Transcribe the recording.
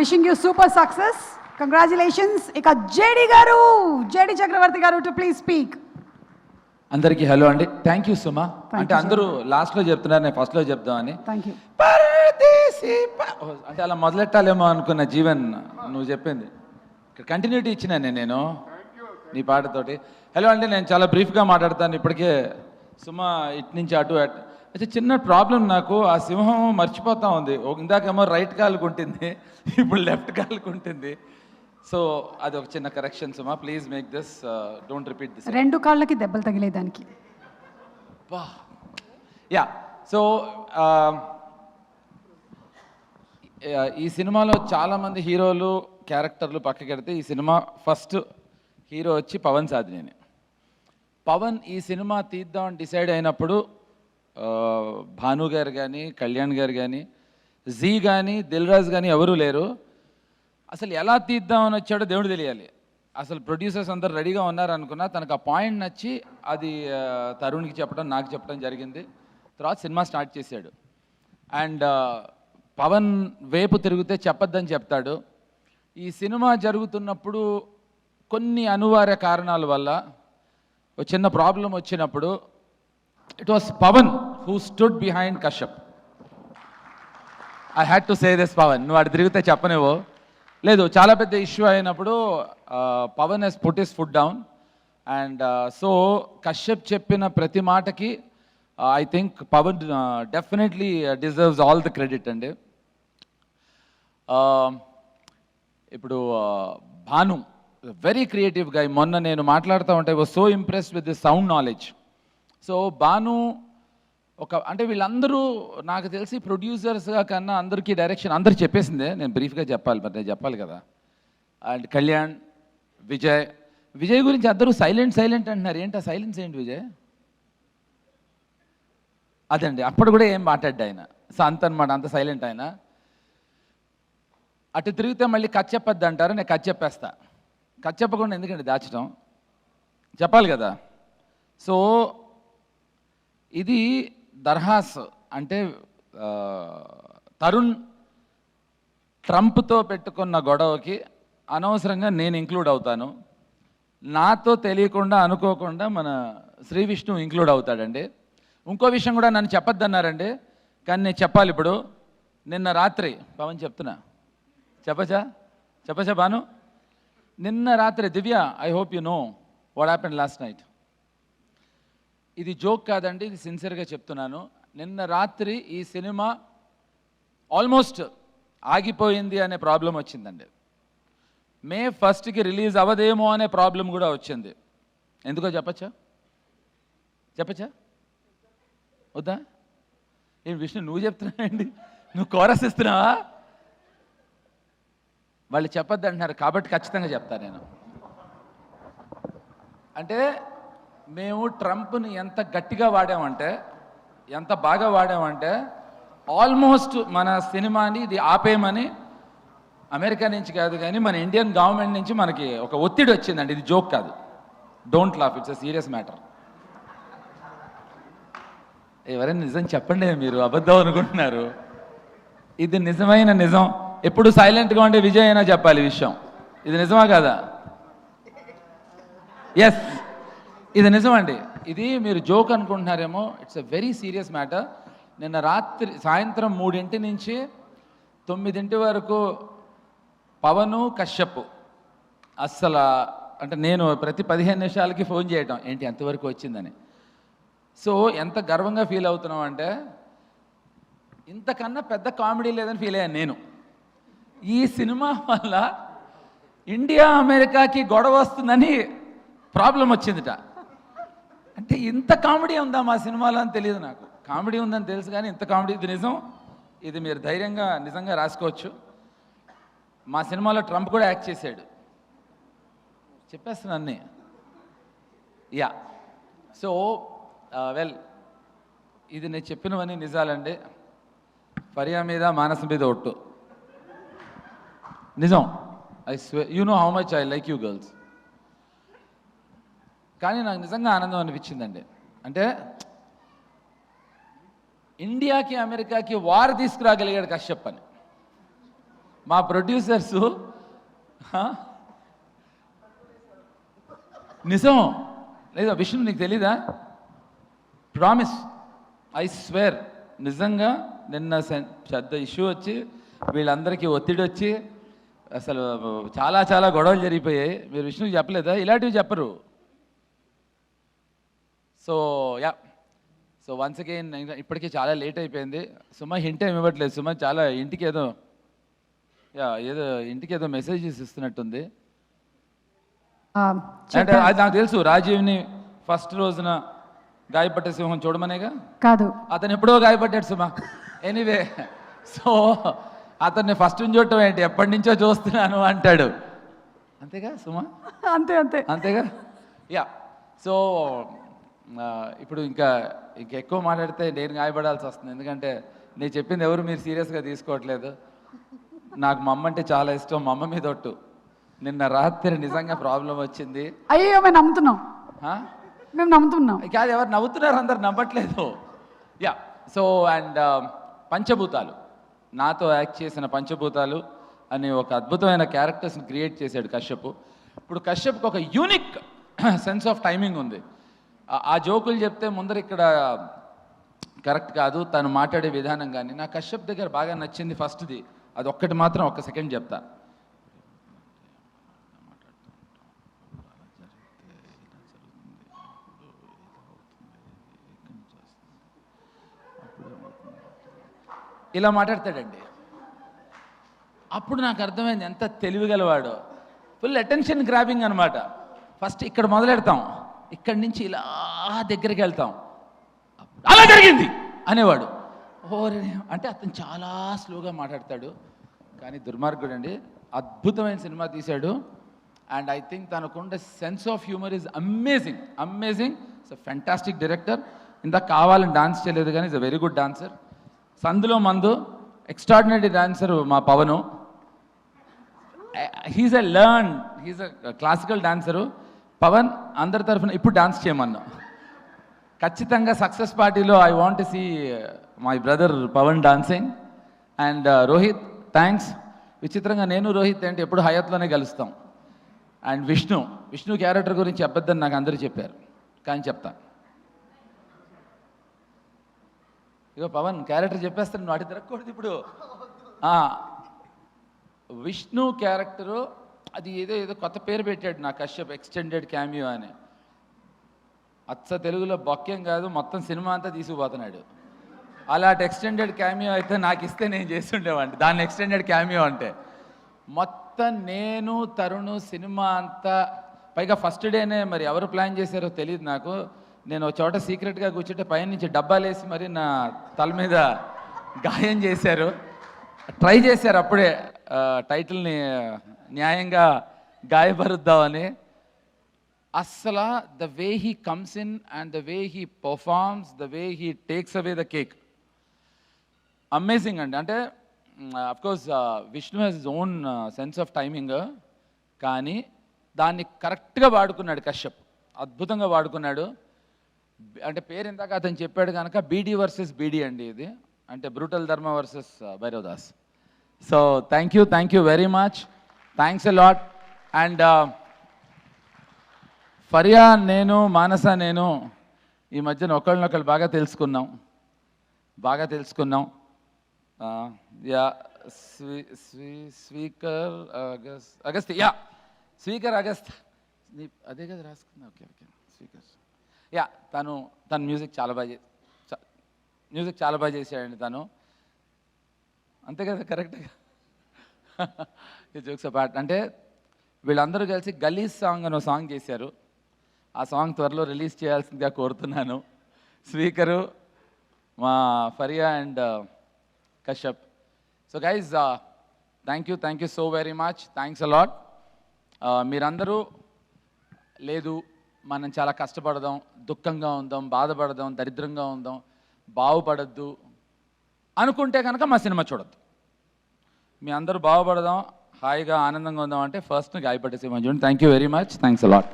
wishing you super success. Congratulations. Ika JD garu, JD Chakravarti garu to please speak. అందరికీ hello అండి. Thank you సుమా. అంటే అందరూ లాస్ట్లో చెప్తున్నారు, నేను ఫస్ట్లో చెప్దామని. Thank you. అంటే అలా మొదలెట్టాలేమో అనుకున్న జీవన్, నువ్వు చెప్పింది ఇక్కడ కంటిన్యూటీ ఇచ్చినాను నేను నీ పాటతోటి. హలో అంటే నేను చాలా బ్రీఫ్గా మాట్లాడతాను. ఇప్పటికే సుమా ఇటు నుంచి అటు అయితే చిన్న ప్రాబ్లం, నాకు ఆ సింహం మర్చిపోతా ఉంది. ఇందాకేమో రైట్ కాలుకు ఉంటుంది, ఇప్పుడు లెఫ్ట్ కాలుకు ఉంటుంది. సో అది ఒక చిన్న correction Suma, please make this, don't repeat this. రెండు కాళ్ళకి దెబ్బలు తగిలేదానికి. యా, సో ఈ సినిమాలో చాలామంది హీరోలు క్యారెక్టర్లు పక్కకెడితే ఈ సినిమా ఫస్ట్ హీరో వచ్చి పవన్ సాధినేని. పవన్ ఈ సినిమా తీద్దామని డిసైడ్ అయినప్పుడు భాను గారు కానీ, కళ్యాణ్ గారు కానీ, జీ కానీ, దిల్ రాజు కానీ ఎవరూ లేరు. అసలు ఎలా తీద్దామని వచ్చాడో దేవుడు తెలియాలి. అసలు ప్రొడ్యూసర్స్ అందరు రెడీగా ఉన్నారనుకున్నా, తనకు ఆ పాయింట్ నచ్చి అది తరుణ్కి చెప్పడం, నాకు చెప్పడం జరిగింది. తర్వాత సినిమా స్టార్ట్ చేశాడు. అండ్ పవన్ వైపు తిరిగితే చెప్పొద్దని చెప్తాడు. ఈ సినిమా జరుగుతున్నప్పుడు కొన్ని అనివార్య కారణాల వల్ల ఒక చిన్న ప్రాబ్లం వచ్చినప్పుడు it was Pavan who stood behind Kashyap. I had to say this Pavan, నువ్వు అటు తిరిగితే చెప్పనేవో లేదు. చాలా పెద్ద ఇష్యూ అయినప్పుడు Pavan he's put his foot down. And so Kashyap చెప్పిన ప్రతి మాటకి I think Pavan definitely deserves all the credit అండి. ఇప్పుడు భాను వెరీ క్రియేటివ్ గా, మొన్న నేను మాట్లాడుతూ ఉంటే was so impressed with the sound knowledge. So Bhanu అంటే వీళ్ళందరూ నాకు తెలిసి ప్రొడ్యూసర్స్గా కన్నా అందరికీ డైరెక్షన్ అందరు చెప్పేసిందే, నేను బ్రీఫ్గా చెప్పాలి, మరి నేను చెప్పాలి కదా. అండ్ కళ్యాణ్, విజయ్ గురించి అందరూ సైలెంట్ అంటున్నారు. ఏంటి ఆ సైలెన్స్ ఏంటి విజయ్? అదండి, అప్పుడు కూడా ఏం మాట్లాడ్డా ఆయన. సో అంత అనమాట, అంత సైలెంట్ ఆయన. అటు తిరిగితే మళ్ళీ కథ చెప్పొద్దు అంటారు, నేను కథ చెప్పేస్తా. కథ చెప్పకుండా ఎందుకంటే దాచడం, చెప్పాలి కదా. సో ఇది దర్హాస్ అంటే తరుణ్ ట్రంప్తో పెట్టుకున్న గొడవకి అనవసరంగా నేను ఇంక్లూడ్ అవుతాను. నాతో తెలియకుండా అనుకోకుండా మన శ్రీ విష్ణు ఇంక్లూడ్ అవుతాడండి. ఇంకో విషయం కూడా నన్ను చెప్పొద్దన్నారండి, కానీ నేను చెప్పాలి ఇప్పుడు. నిన్న రాత్రి పవన్ చెప్తున్నా, చెప్పచ్చా బాను? నిన్న రాత్రి Divya, I hope you know what happened last night. ఇది జోక్ కాదండి, ఇది సిన్సియర్గా చెప్తున్నాను. నిన్న రాత్రి ఈ సినిమా ఆల్మోస్ట్ ఆగిపోయింది అనే ప్రాబ్లం వచ్చిందండి. మే 1కి రిలీజ్ అవ్వదేమో అనే ప్రాబ్లం కూడా వచ్చింది. ఎందుకో చెప్పచ్చా వద్దా? ఏం విష్ణు నువ్వు చెప్తున్నావండి, నువ్వు కోరస్ ఇస్తున్నావా? వాళ్ళు చెప్పొద్దు అంటున్నారు కాబట్టి ఖచ్చితంగా చెప్తాను నేను. అంటే మేము ట్రంప్ని ఎంత గట్టిగా వాడామంటే, ఎంత బాగా వాడామంటే, ఆల్మోస్ట్ మన సినిమాని ఇది ఆపేయమని అమెరికా నుంచి కాదు కానీ మన ఇండియన్ గవర్నమెంట్ నుంచి మనకి ఒక ఒత్తిడి వచ్చిందండి. ఇది జోక్ కాదు, don't laugh, it's a serious matter. ఎవరైనా నిజం చెప్పండి, మీరు అబద్ధం అనుకుంటున్నారు. ఇది నిజమైన నిజం. ఎప్పుడు సైలెంట్గా ఉండే విజయ్ అయినా చెప్పాలి విషయం. ఇది నిజమా కాదా? ఎస్, ఇది నిజమండి. ఇది మీరు జోక్ అనుకుంటున్నారేమో, it's a very serious matter. నిన్న రాత్రి సాయంత్రం 3 నుంచి 9 వరకు పవను, కశ్యప్ అస్సలు అంటే నేను ప్రతి 15 నిమిషాలకి ఫోన్ చేయటం, ఏంటి ఎంతవరకు వచ్చిందని. సో ఎంత గర్వంగా ఫీల్ అవుతున్నాం అంటే, ఇంతకన్నా పెద్ద కామెడీ లేదని ఫీల్ అయ్యాను నేను. ఈ సినిమా వల్ల ఇండియా అమెరికాకి గొడవ వస్తుందని ప్రాబ్లం వచ్చిందిట. అంటే ఇంత కామెడీ ఉందా మా సినిమాలో అని తెలియదు నాకు. కామెడీ ఉందని తెలుసు కానీ ఇంత కామెడీ, ఇది నిజం. ఇది మీరు ధైర్యంగా నిజంగా రాసుకోవచ్చు. మా సినిమాలో ట్రంప్ కూడా యాక్ట్ చేశాడు, చెప్పేస్తాను అన్నీ. యా, సో వెల్, ఇది నేను చెప్పినవన్నీ నిజాలండి. ఫరియా మీద, మానస మీద ఒట్టు నిజం. I స్వే, you know how much I like you girls. కానీ నాకు నిజంగా ఆనందం అనిపించిందండి. అంటే ఇండియాకి అమెరికాకి వార్ తీసుకురాగలిగాడు కశ్యప్ అని. మా ప్రొడ్యూసర్స్ నిజం లేదా విష్ణు నీకు తెలీదా? ప్రామిస్, ఐ స్వేర్, నిజంగా నిన్న పెద్ద ఇష్యూ వచ్చి వీళ్ళందరికీ ఒత్తిడి వచ్చి అసలు చాలా చాలా గొడవలు జరిగిపోయాయి. మీరు విష్ణుకి చెప్పలేదా? ఇలాంటివి చెప్పరు. So yeah, so once again ఇప్పటికీ చాలా లేట్ అయిపోయింది. సుమ హింట్ ఏమి ఇవ్వట్లేదు. సుమ చాలా ఇంటికి ఏదో ఇంటికి ఏదో మెసేజెస్ ఇస్తున్నట్టుంది. అంటే అది నాకు తెలుసు, రాజీవ్ని ఫస్ట్ రోజున గాయపడ్డ సింహం చూడమనేగా కాదు, అతను ఎప్పుడో గాయపడ్డాడు సుమ. ఎనీవే, సో అతన్ని ఫస్ట్ చూడటం ఏంటి, ఎప్పటి నుంచో చూస్తున్నాను అంటాడు. అంతేగా సుమ? అంతే అంతే అంతేగా. యా, సో ఇప్పుడు ఇంకా ఎక్కువ మాట్లాడితే నేను గాయపడాల్సి వస్తుంది. ఎందుకంటే నేను చెప్పింది ఎవరు మీరు సీరియస్గా తీసుకోవట్లేదు. నాకు మా అమ్మ అంటే చాలా ఇష్టం. మా అమ్మ మీద ఒట్టు. నిన్న రాత్రి నిజంగా ప్రాబ్లం వచ్చింది. అయ్యో మేము నమ్ముతున్నాం, మేము నమ్ముతున్నాం. కాదు, ఎవరు నవ్వుతున్నారు, అందరు నమ్మట్లేదు. యా, సో అండ్ పంచభూతాలు, నాతో యాక్ట్ చేసిన పంచభూతాలు అనే ఒక అద్భుతమైన క్యారెక్టర్స్ని క్రియేట్ చేశాడు కశ్యప్. ఇప్పుడు కశ్యప్కి ఒక యూనిక్ సెన్స్ ఆఫ్ టైమింగ్ ఉంది. ఆ జోకులు చెప్తే ముందర ఇక్కడ కరెక్ట్ కాదు, తను మాట్లాడే విధానం. కానీ నా కశ్యప్ దగ్గర బాగా నచ్చింది ఫస్ట్ది, అది ఒక్కటి మాత్రం ఒక్క సెకండ్ చెప్తా. ఇలా మాట్లాడతాడండి. అప్పుడు నాకు అర్థమైంది ఎంత తెలివిగలవాడో. ఫుల్ అటెన్షన్ గ్రాబింగ్ అనమాట. ఫస్ట్ ఇక్కడ మొదలెడతాం, ఇక్కడి నుంచి ఇలా దగ్గరికి వెళ్తాం, అలా జరిగింది అనేవాడు. ఓరే అంటే అతను చాలా స్లోగా మాట్లాడతాడు, కానీ దుర్మార్గుడు అండి. అద్భుతమైన సినిమా తీశాడు. అండ్ ఐ థింక్ తనకుండే sense of humour is amazing, amazing. It's a fantastic director. ఇందాక కావాలని డాన్స్ చేయలేదు, కానీ is a very good dancer. సందులో మందు ఎక్స్ట్రాడినరీ డాన్సర్ మా Pavan. He's a classical dancer. Pavan అందరి తరఫున ఇప్పుడు డాన్స్ చేయమన్నా. ఖచ్చితంగా సక్సెస్ పార్టీలో I want see my brother Pavan dancing. And Rohit, thanks. విచిత్రంగా నేను రోహిత్ ఏంటి ఎప్పుడు హయాత్లోనే కలుస్తాం. అండ్ విష్ణు క్యారెక్టర్ గురించి చెప్పొద్దని నాకు అందరూ చెప్పారు, కానీ చెప్తా. ఇగో పవన్ క్యారెక్టర్ చెప్పేస్తాను, నువ్వు అటు తిరగకూడదు ఇప్పుడు. విష్ణు క్యారెక్టరు అది ఏదో కొత్త పేరు పెట్టాడు నా కశ్యప్, ఎక్స్టెండెడ్ క్యామియో అని. అచ్చ తెలుగులో బొక్కేం కాదు, మొత్తం సినిమా అంతా తీసుకుపోతున్నాడు. అలాంటి ఎక్స్టెండెడ్ క్యామియో అయితే నాకు ఇస్తే నేను చేసి ఉండేవాడిని. దాన్ని ఎక్స్టెండెడ్ క్యామియో అంటే మొత్తం నేను తరుణ్ సినిమా అంతా. పైగా ఫస్ట్ డేనే మరి ఎవరు ప్లాన్ చేశారో తెలియదు నాకు. నేను ఒక చోట సీక్రెట్గా కూర్చుంటే పైన నుంచి డబ్బాలు వేసి మరి నా తల మీద గాయం చేశారు. ట్రై చేశారు అప్పుడే టైటిల్ని న్యాయంగా గాయపరుద్దామని. అస్సలు the way he comes in and the way he performs, the way he takes away the cake, amazing అండి. అంటే of course Vishnu has his own sense of timing, కానీ దాన్ని కరెక్ట్గా వాడుకున్నాడు కశ్యప్, అద్భుతంగా వాడుకున్నాడు. అంటే పేరు ఇందాక అతను చెప్పాడు కనుక బీడీ వర్సెస్ బీడీ అండి ఇది, అంటే brutal Dharma versus Bhairav Das. So thank you very much, thanks a lot. And Faria నేను, మానస నేను ఈ మధ్యన ఒకళ్ళనొకళ్ళు బాగా తెలుసుకున్నాం. Yeah, speaker Agasthi, yeah speaker Agasthi, అదే కదా రాసుకుందా? Okay speaker. యా, తను మ్యూజిక్ చాలా బాగా చేశాడండి తను. అంతే కదా, కరెక్ట్గా. జోక్స్ అపార్ట్, అంటే వీళ్ళందరూ కలిసి గలీజ్ సాంగ్ అని ఒక సాంగ్ చేశారు. ఆ సాంగ్ త్వరలో రిలీజ్ చేయాల్సిందిగా కోరుతున్నాను. స్పీకరు, మా Faria and Kashyap. So guys, thank you so very much, thanks a lot. మీరందరూ లేదు మనం చాలా కష్టపడదాం, దుఃఖంగా ఉందాం, బాధపడదాం, దరిద్రంగా ఉందాం, బాగుపడద్దు అనుకుంటే కనుక మా సినిమా చూడద్దు. మీ అందరూ బాగుపడదాం, హాయిగా ఆనందంగా ఉందాం అంటే ఫస్ట్ గాయపడే సినిమా చూడండి. Thank you very much, thanks a lot.